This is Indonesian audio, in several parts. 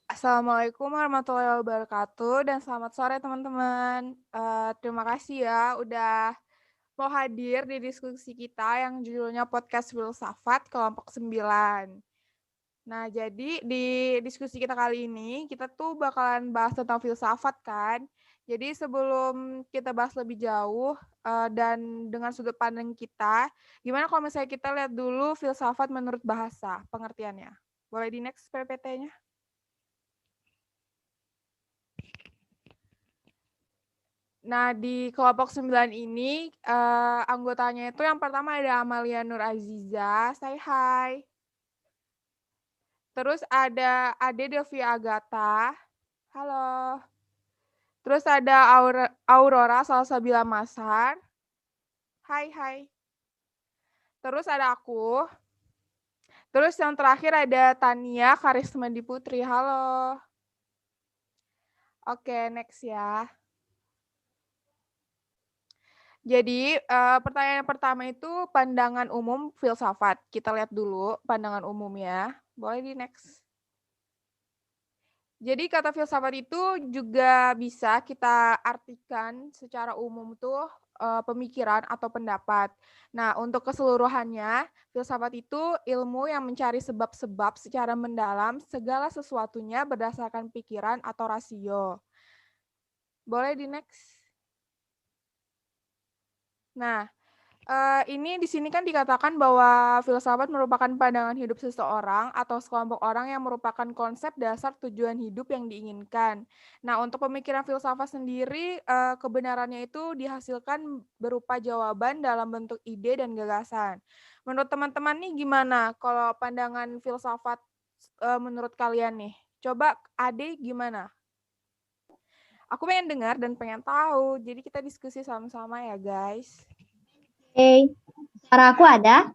Assalamualaikum warahmatullahi wabarakatuh dan selamat sore teman-teman. Terima kasih ya udah mau hadir di diskusi kita yang judulnya Podcast Filsafat Kelompok 9. Nah, jadi di diskusi kita kali ini, kita tuh bakalan bahas tentang filsafat kan. Jadi sebelum kita bahas lebih jauh dan dengan sudut pandang kita, gimana kalau misalnya kita lihat dulu filsafat menurut bahasa, pengertiannya. Boleh di next PPT-nya? Nah, di kelompok 9 ini, anggotanya itu yang pertama ada Amalia Nur Aziza, say hi. Terus ada Ade Devia Agatha, halo. Terus ada Aurora Salsabila Masar, hai hai. Terus ada aku. Terus yang terakhir ada Tania Karismandi Putri, halo. Oke, next ya. Jadi pertanyaan pertama itu pandangan umum filsafat. Kita lihat dulu pandangan umumnya. Boleh di next. Jadi kata filsafat itu juga bisa kita artikan secara umum tuh pemikiran atau pendapat. Nah, untuk keseluruhannya, filsafat itu ilmu yang mencari sebab-sebab secara mendalam segala sesuatunya berdasarkan pikiran atau rasio. Boleh di next. Nah, ini di sini kan dikatakan bahwa filsafat merupakan pandangan hidup seseorang atau sekelompok orang yang merupakan konsep dasar tujuan hidup yang diinginkan. Nah, untuk pemikiran filsafat sendiri, kebenarannya itu dihasilkan berupa jawaban dalam bentuk ide dan gagasan. Menurut teman-teman nih gimana kalau pandangan filsafat menurut kalian nih? Coba Ade gimana? Aku pengen dengar dan pengen tahu, jadi kita diskusi sama-sama ya guys. Oke, suara aku ada?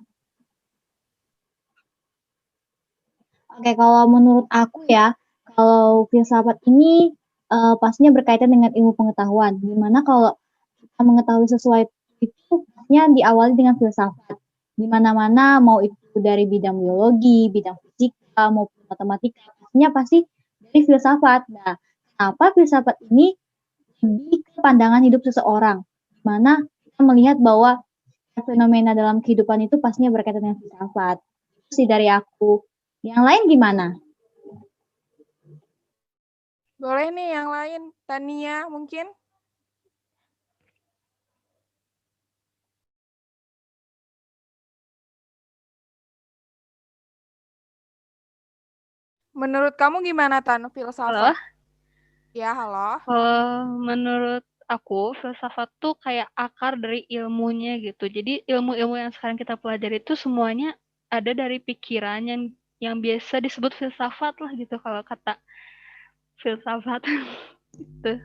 Oke, kalau menurut aku ya, kalau filsafat ini pastinya berkaitan dengan ilmu pengetahuan. Dimana kalau kita mengetahui sesuatu itu pastinya diawali dengan filsafat. Di mana-mana mau itu dari bidang biologi, bidang fisika, maupun matematika, pastinya pasti dari filsafat. Nah, kenapa filsafat ini lebih ke pandangan hidup seseorang? Di mana kita melihat bahwa fenomena dalam kehidupan itu pastinya berkaitan dengan filsafat. Itu sih dari aku. Yang lain gimana? Boleh nih yang lain, Tania mungkin? Menurut kamu gimana Tan filsafat? Halo, Ya, halo. menurut aku filsafat tuh kayak akar dari ilmunya gitu. Jadi ilmu-ilmu yang sekarang kita pelajari itu semuanya ada dari pikiran yang biasa disebut filsafat lah gitu kalau kata filsafat gitu.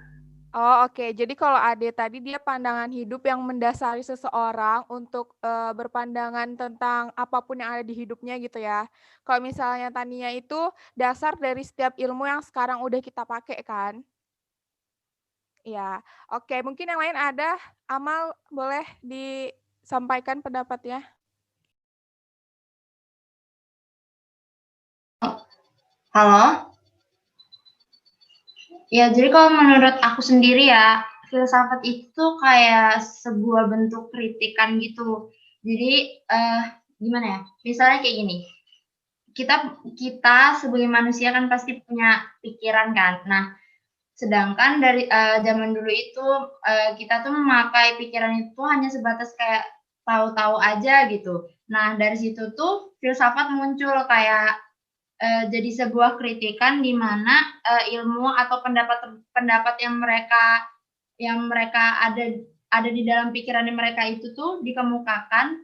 Oh, oke. Jadi kalau Ade tadi dia pandangan hidup yang mendasari seseorang untuk berpandangan tentang apapun yang ada di hidupnya gitu ya. Kalau misalnya Tania itu dasar dari setiap ilmu yang sekarang udah kita pakai kan? Ya, oke. Mungkin yang lain ada. Amal boleh disampaikan pendapatnya. Halo? Ya, jadi kalau menurut aku sendiri ya, filsafat itu kayak sebuah bentuk kritikan gitu. Jadi, gimana ya, misalnya kayak gini, kita kita sebagai manusia kan pasti punya pikiran kan. Nah, sedangkan dari, zaman dulu itu, kita tuh memakai pikiran itu hanya sebatas kayak tahu-tahu aja gitu. Nah, dari situ tuh filsafat muncul kayak jadi sebuah kritikan di mana ilmu atau pendapat yang mereka ada di dalam pikiran mereka itu tuh dikemukakan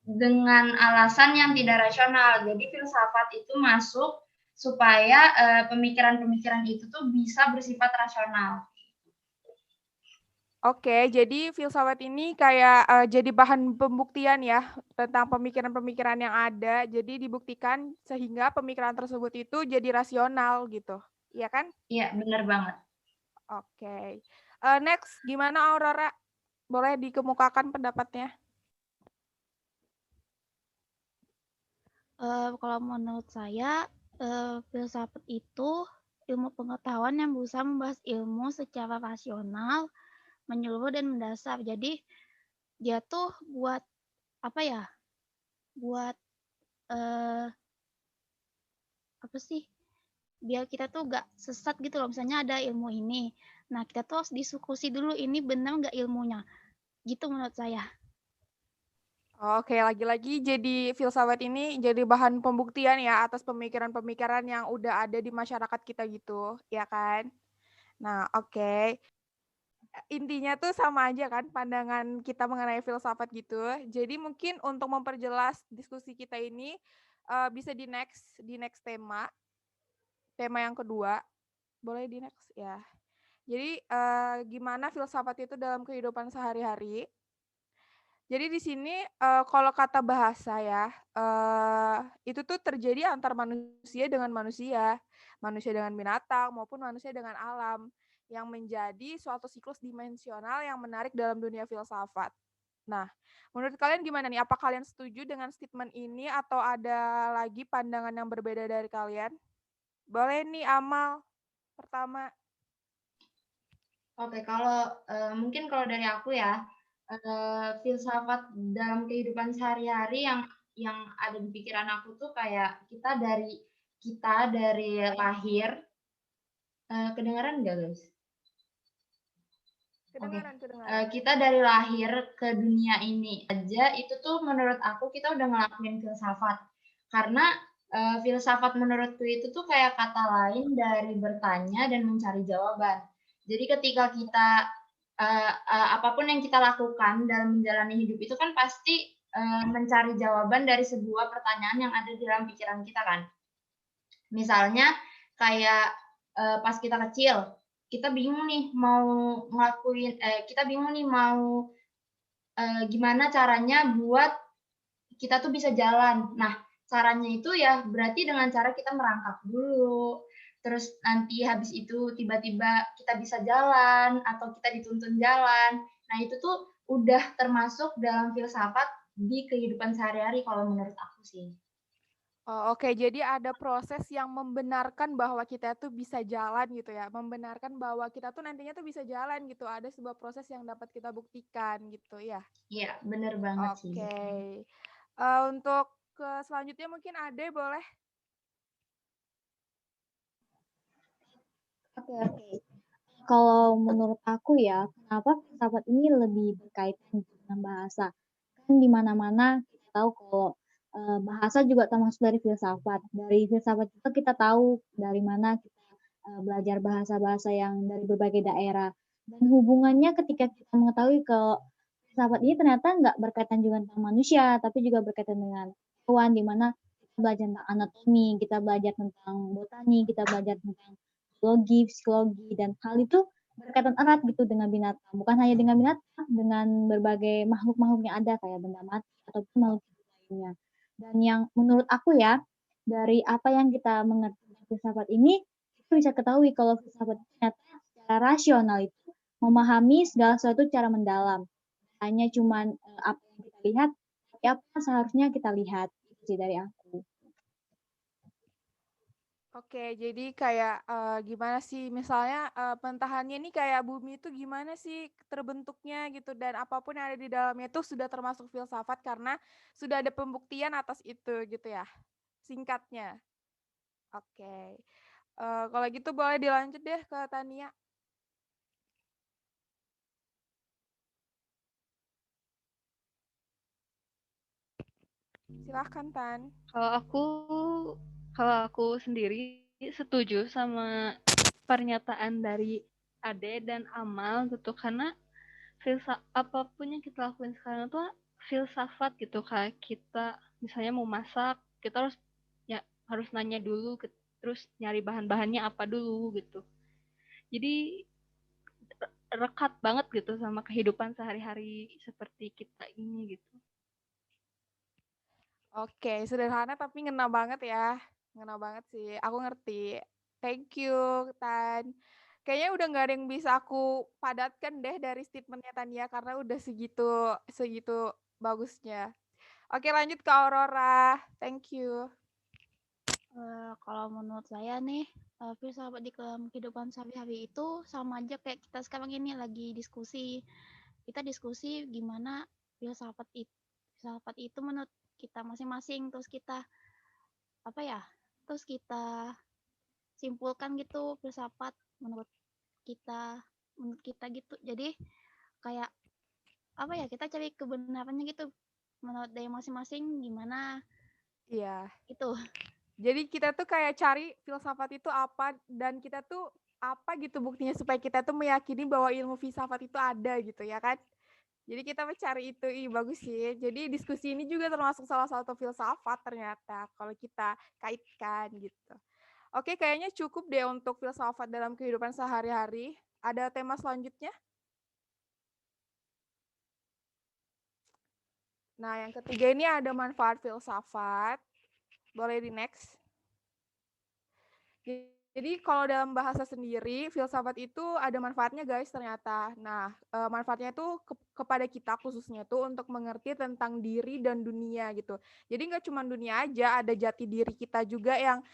dengan alasan yang tidak rasional. Jadi filsafat itu masuk supaya pemikiran-pemikiran itu tuh bisa bersifat rasional. Oke, jadi filsafat ini kayak jadi bahan pembuktian ya tentang pemikiran-pemikiran yang ada. Jadi dibuktikan sehingga pemikiran tersebut itu jadi rasional gitu. Iya kan? Iya, benar banget. Oke. Next, gimana Aurora? Boleh dikemukakan pendapatnya? Kalau menurut saya Filsafat itu ilmu pengetahuan yang berusaha membahas ilmu secara rasional, menyeluruh dan mendasar. Jadi dia tuh buat apa ya? Buat apa sih? Biar kita tuh gak sesat gitu loh. Misalnya ada ilmu ini. Nah, kita tuh harus diskusi dulu ini benar nggak ilmunya. Gitu menurut saya. Oke, lagi-lagi jadi filsafat ini jadi bahan pembuktian ya atas pemikiran-pemikiran yang udah ada di masyarakat kita gitu, ya kan? Nah, oke. Intinya tuh sama aja kan pandangan kita mengenai filsafat gitu. Jadi mungkin untuk memperjelas diskusi kita ini bisa di next tema yang kedua. Boleh di next ya. Jadi gimana filsafat itu dalam kehidupan sehari-hari? Jadi di sini kalau kata bahasa ya, itu tuh terjadi antar manusia dengan manusia, manusia dengan binatang maupun manusia dengan alam, yang menjadi suatu siklus dimensional yang menarik dalam dunia filsafat. Nah, menurut kalian gimana nih? Apa kalian setuju dengan statement ini atau ada lagi pandangan yang berbeda dari kalian? Boleh nih Amal pertama. Oke, kalau mungkin kalau dari aku ya, filsafat dalam kehidupan sehari-hari yang ada di pikiran aku tuh kayak kita dari lahir, kedengeran nggak guys? Oke, Kedengaran. kita dari lahir ke dunia ini aja itu tuh menurut aku kita udah ngelakuin filsafat. Karena filsafat menurutku itu tuh kayak kata lain dari bertanya dan mencari jawaban. Jadi ketika kita apapun yang kita lakukan dalam menjalani hidup itu kan pasti mencari jawaban dari sebuah pertanyaan yang ada di dalam pikiran kita kan. Misalnya kayak pas kita kecil, kita bingung nih mau gimana caranya buat kita tuh bisa jalan. Nah, caranya itu ya berarti dengan cara kita merangkak dulu, terus nanti habis itu tiba-tiba kita bisa jalan atau kita dituntun jalan. Nah, itu tuh udah termasuk dalam filsafat di kehidupan sehari-hari kalau menurut aku sih. Oh, oke, jadi ada proses yang membenarkan bahwa kita tuh bisa jalan gitu ya, membenarkan bahwa kita tuh nantinya tuh bisa jalan gitu, ada sebuah proses yang dapat kita buktikan gitu ya. Iya, bener banget sih. Oke, untuk selanjutnya mungkin Ade boleh. Oke. Kalau menurut aku ya, kenapa filsafat ini lebih berkaitan dengan bahasa? Kan di mana-mana kita tahu kalau bahasa juga termasuk dari filsafat. Dari filsafat juga kita tahu dari mana kita belajar bahasa-bahasa yang dari berbagai daerah. Dan hubungannya ketika kita mengetahui kalau filsafat ini ternyata nggak berkaitan juga tentang manusia, tapi juga berkaitan dengan hewan, di mana kita belajar tentang anatomi, kita belajar tentang botani, kita belajar tentang biologi, psikologi, dan hal itu berkaitan erat gitu dengan binatang. Bukan hanya dengan binatang, dengan berbagai makhluk-makhluk yang ada kayak benda mati ataupun makhluk hidup lainnya. Dan yang menurut aku ya, dari apa yang kita mengerti tentang filsafat ini, kita bisa ketahui kalau filsafat itu ternyata secara rasional itu memahami segala sesuatu secara mendalam. Hanya cuman apa yang kita lihat, tapi apa seharusnya kita lihat. Itu sih dari aku. Oke, jadi kayak gimana sih misalnya pentahannya ini kayak bumi itu gimana sih terbentuknya gitu dan apapun yang ada di dalamnya itu sudah termasuk filsafat karena sudah ada pembuktian atas itu gitu ya. Singkatnya. Oke. Kalau gitu boleh dilanjut deh ke Tania. Silahkan Tan. Kalau aku sendiri setuju sama pernyataan dari Ade dan Amal gitu, karena apapun yang kita lakuin sekarang tuh filsafat gitu. Kayak kita misalnya mau masak, kita harus nanya dulu, terus nyari bahan-bahannya apa dulu gitu. Jadi rekat banget gitu sama kehidupan sehari-hari seperti kita ini gitu. Oke, sederhana tapi ngena banget ya. Ngena banget sih. Aku ngerti. Thank you, Tan. Kayaknya udah nggak ada yang bisa aku padatkan deh dari statementnya Tania karena udah segitu bagusnya. Oke, lanjut ke Aurora. Thank you. Kalau menurut saya nih, filsafat di dalam kehidupan sehari-hari itu sama aja kayak kita sekarang ini lagi diskusi. Kita diskusi gimana filsafat filsafat itu menurut kita masing-masing, terus kita apa ya? Terus kita simpulkan gitu filsafat menurut kita menurut kita gitu. Jadi kayak apa ya? Kita cari kebenarannya gitu. Menurut dari masing-masing gimana Iya. itu. Jadi kita tuh kayak cari filsafat itu apa dan kita tuh apa gitu buktinya supaya kita tuh meyakini bahwa ilmu filsafat itu ada gitu ya kan. Jadi kita mencari itu, ih bagus sih. Jadi diskusi ini juga termasuk salah satu filsafat ternyata kalau kita kaitkan gitu. Oke, kayaknya cukup deh untuk filsafat dalam kehidupan sehari-hari. Ada tema selanjutnya? Nah, yang ketiga ini ada manfaat filsafat. Boleh di next. Jadi kalau dalam bahasa sendiri, filsafat itu ada manfaatnya guys ternyata. Nah, manfaatnya itu kepada kita khususnya tuh untuk mengerti tentang diri dan dunia gitu. Jadi nggak cuma dunia aja, ada jati diri kita juga yang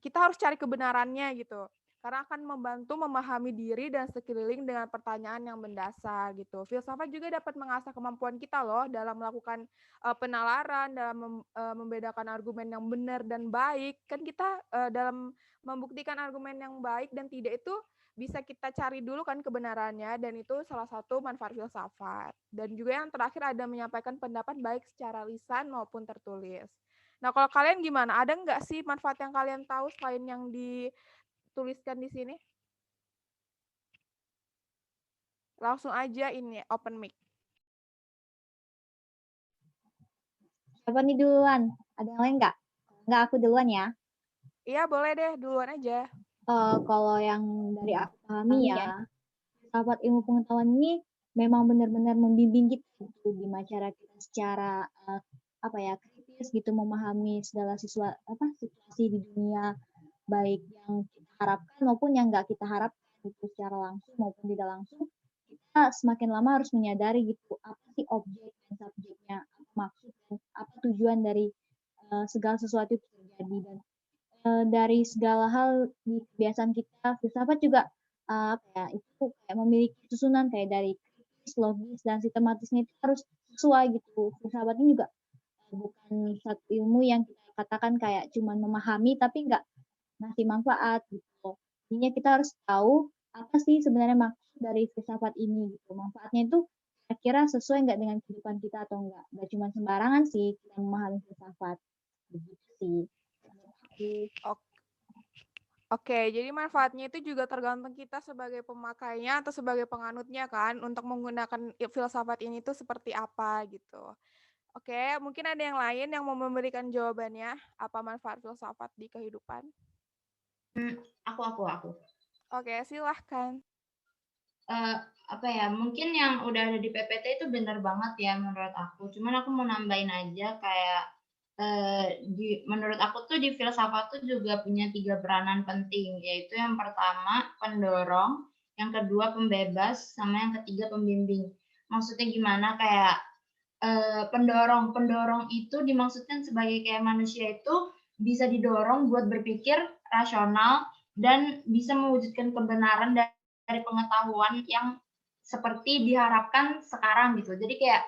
kita harus cari kebenarannya gitu. Karena akan membantu memahami diri dan sekeliling dengan pertanyaan yang mendasar gitu. Filsafat juga dapat mengasah kemampuan kita loh dalam melakukan penalaran, dalam membedakan argumen yang benar dan baik. Kan kita dalam membuktikan argumen yang baik dan tidak itu bisa kita cari dulu kan kebenarannya dan itu salah satu manfaat filsafat. Dan juga yang terakhir ada menyampaikan pendapat baik secara lisan maupun tertulis. Nah, kalau kalian gimana? Ada nggak sih manfaat yang kalian tahu selain yang dituliskan di sini? Langsung aja ini open mic. Siapa nih duluan? Ada yang lain nggak? Nggak, aku duluan ya. Iya, boleh deh, duluan aja. Kalau yang dari aku pahami ya, filsafat ilmu pengetahuan ini memang benar-benar membimbing kita gitu, gimana cara kita secara apa ya kritis gitu memahami segala situasi di dunia, baik yang kita harapkan maupun yang nggak kita harapkan gitu secara langsung maupun tidak langsung. Kita semakin lama harus menyadari gitu apa sih objek dan subjeknya, apa maksud dan apa tujuan dari segala sesuatu itu terjadi, dan dari segala hal di kebiasaan kita, filsafat juga apa ya, itu kayak memiliki susunan kayak dari kritis, logis, dan sistematisnya itu harus sesuai gitu. Filsafat ini juga bukan satu ilmu yang kita katakan kayak cuman memahami tapi nggak ngasih manfaat gitu. Intinya kita harus tahu apa sih sebenarnya maksud dari filsafat ini gitu. Manfaatnya itu kira-kira sesuai nggak dengan kehidupan kita atau enggak. Nggak cuma sembarangan sih kita memahami filsafat. Begitu sih. Oke, jadi manfaatnya itu juga tergantung kita sebagai pemakainya atau sebagai penganutnya kan untuk menggunakan filsafat ini tuh seperti apa gitu. Oke, mungkin ada yang lain yang mau memberikan jawabannya apa manfaat filsafat di kehidupan? Aku. Oke, silahkan. Apa ya, mungkin yang udah ada di PPT itu benar banget ya menurut aku. Cuman aku mau nambahin aja kayak menurut aku tuh di filsafat tuh juga punya 3 peranan penting, yaitu yang pertama pendorong, yang kedua pembebas, sama yang ketiga pembimbing. Maksudnya gimana? Kayak pendorong itu dimaksudkan sebagai kayak manusia itu bisa didorong buat berpikir rasional dan bisa mewujudkan kebenaran dari pengetahuan yang seperti diharapkan sekarang gitu. Jadi kayak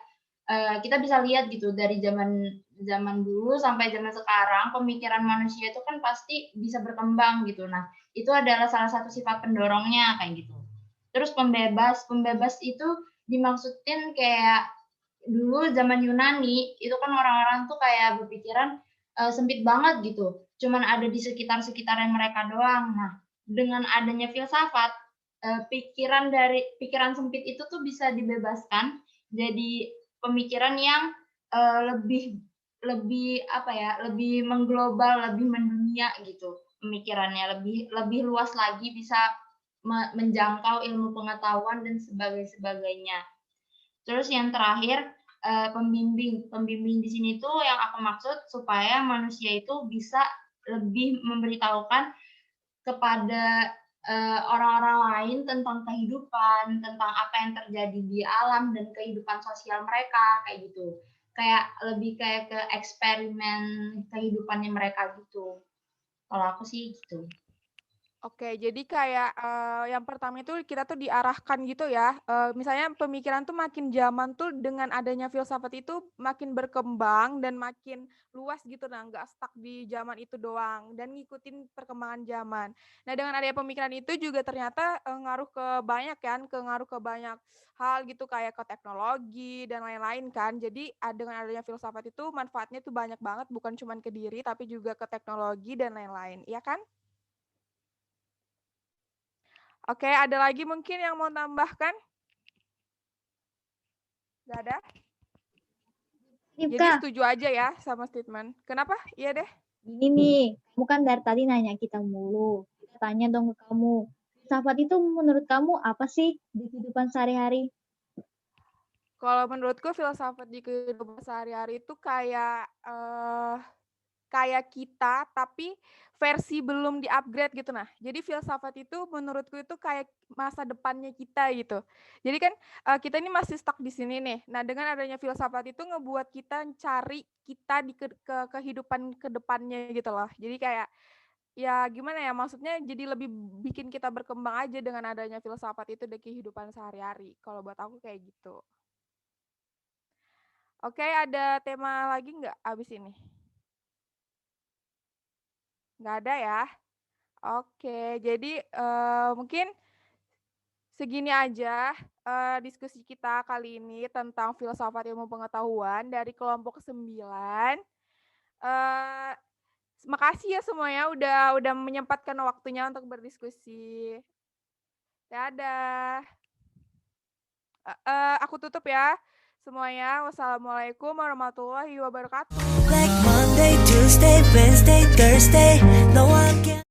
kita bisa lihat gitu dari zaman dulu sampai zaman sekarang pemikiran manusia itu kan pasti bisa berkembang gitu. Nah, itu adalah salah satu sifat pendorongnya kayak gitu. Terus pembebas itu dimaksudin kayak dulu zaman Yunani itu kan orang-orang tuh kayak berpikiran sempit banget gitu. Cuman ada di sekitar-sekitaran mereka doang. Nah, dengan adanya filsafat, pikiran sempit itu tuh bisa dibebaskan jadi pemikiran yang lebih apa ya, lebih mengglobal, lebih mendunia gitu pemikirannya, lebih luas lagi bisa menjangkau ilmu pengetahuan dan sebagainya. Terus yang terakhir pembimbing. Pembimbing di sini tuh yang aku maksud supaya manusia itu bisa lebih memberitahukan kepada orang-orang lain tentang kehidupan, tentang apa yang terjadi di alam dan kehidupan sosial mereka kayak gitu. Kayak lebih kayak ke eksperimen kehidupannya mereka gitu. Kalau aku sih gitu. Oke, jadi kayak yang pertama itu kita tuh diarahkan gitu ya. Misalnya pemikiran tuh makin zaman tuh dengan adanya filsafat itu makin berkembang dan makin luas gitu, nah nggak stuck di zaman itu doang dan ngikutin perkembangan zaman. Nah dengan adanya pemikiran itu juga ternyata ngaruh ke banyak kan, ngaruh ke banyak hal gitu kayak ke teknologi dan lain-lain kan. Jadi dengan adanya filsafat itu manfaatnya tuh banyak banget, bukan cuma ke diri tapi juga ke teknologi dan lain-lain, iya kan? Oke, ada lagi mungkin yang mau tambahkan? Gak ada? Jadi Kak, setuju aja ya sama statement. Kenapa? Iya deh. gini nih, kamu kan dari tadi nanya kita mulu. Kita tanya dong ke kamu. Filsafat itu menurut kamu apa sih di kehidupan sehari-hari? Kalau menurutku filsafat di kehidupan sehari-hari itu kayak kita tapi versi belum di-upgrade gitu nah. Jadi filsafat itu menurutku itu kayak masa depannya kita gitu. Jadi kan kita ini masih stuck di sini nih. Nah, dengan adanya filsafat itu ngebuat kita cari kita di kehidupan kedepannya gitu loh. Jadi kayak ya gimana ya, maksudnya jadi lebih bikin kita berkembang aja dengan adanya filsafat itu di kehidupan sehari-hari. Kalau buat aku kayak gitu. Oke, ada tema lagi nggak abis ini? Nggak ada ya? Oke, jadi mungkin segini aja diskusi kita kali ini tentang filsafat ilmu pengetahuan dari kelompok 9. Makasih ya semuanya udah menyempatkan waktunya untuk berdiskusi. Dadah. Aku tutup ya semuanya. Wassalamualaikum warahmatullahi wabarakatuh. Like Monday, Tuesday, Wednesday, Thursday. No one can